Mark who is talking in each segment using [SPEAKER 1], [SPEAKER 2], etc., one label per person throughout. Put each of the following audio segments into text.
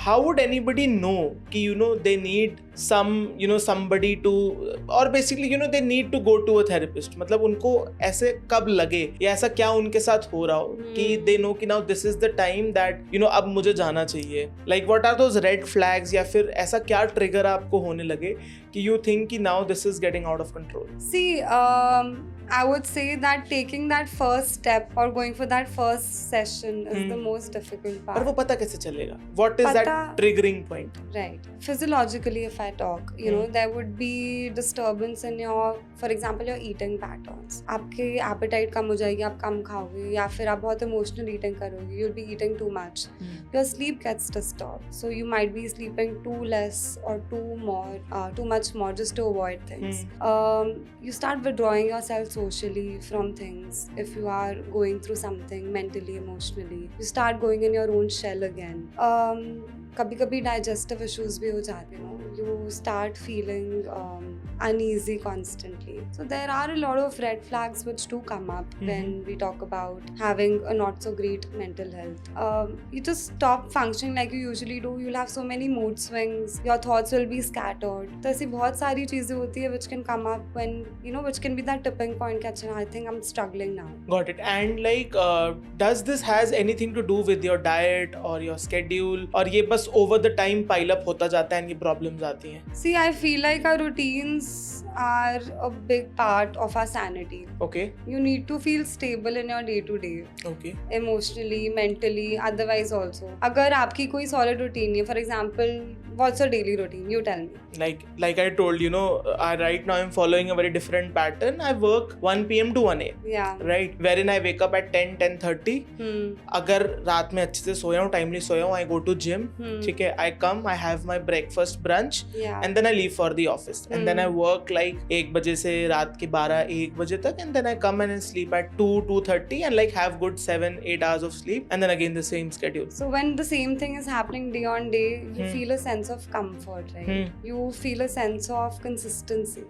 [SPEAKER 1] how would anybody know कि they need somebody to, or basically they need to go to a therapist? मतलब उनको ऐसे कब लगे या ऐसा क्या उनके साथ हो रहा हो कि they know कि now this is the time that अब मुझे जाना चाहिए? Like what are those red flags, या फिर ऐसा क्या ट्रिगर आपको होने लगे कि you think कि now this is getting out of control?
[SPEAKER 2] See, I would say that taking that first step or going for that first session is the most difficult part.
[SPEAKER 1] पर वो पता कैसे चलेगा? What is that triggering point?
[SPEAKER 2] Right. Physiologically, if I talk, there would be disturbance in your, for example, your eating patterns. आपके appetite कम हो जाएगी, आप कम खाओगे, या फिर आप बहुत emotional eating करोगे. You'll be eating too much. Your sleep gets disturbed. So you might be sleeping too less or too much more just to avoid things. You start withdrawing yourself socially from things. If you are going through something mentally, emotionally, you start going in your own shell again. कभी-कभी digestive issues भी हो जाते हैं. You start feeling uneasy constantly. So there are a lot of red flags which do come up when we talk about having a not so great mental health. You just stop functioning like you usually do. You'll have so many mood swings. Your thoughts will be scattered. तो ऐसी बहुत सारी चीजें होती है which can come up when which can be that tipping point कि अच्छा I think I'm struggling now.
[SPEAKER 1] Got it. And like does this has anything to do with your diet or your schedule, और ये बस over the time pile up होता जाता है and ये problems आती हैं?
[SPEAKER 2] See, I feel like our routines are a big part of our sanity.
[SPEAKER 1] Okay.
[SPEAKER 2] You need to feel stable in your day to day.
[SPEAKER 1] Okay.
[SPEAKER 2] Emotionally, mentally, otherwise also. अगर आपकी कोई solid routine है, for example, what's your daily routine? You tell me.
[SPEAKER 1] Like I told, right now I'm following a very different pattern. I work 1 p.m. to 1 a.m.
[SPEAKER 2] Yeah.
[SPEAKER 1] Right? Wherein I wake up at 10:30. अगर रात में अच्छे से सोया हूँ, timely सोया हूँ, I go to gym. ठीक है, I come, I have my breakfast, brunch, and then I leave for the office. And then I work like 1 बजे से रात के 12-1 बजे तक, and then I come and I sleep at 2:30 and like have good 7-8 hours of sleep, and then again the same schedule.
[SPEAKER 2] So when the same thing is happening day on day, you feel a sense of comfort, right? You feel a sense of consistency.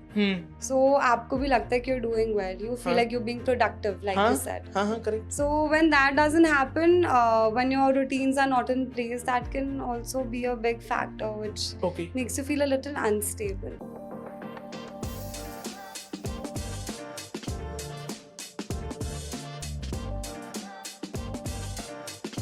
[SPEAKER 2] So आपको भी लगता है कि you're doing well. You feel like you're being productive, like you said.
[SPEAKER 1] Correct.
[SPEAKER 2] So when that doesn't happen, when your routines are not in place, that can also be a big factor which makes you feel a little unstable.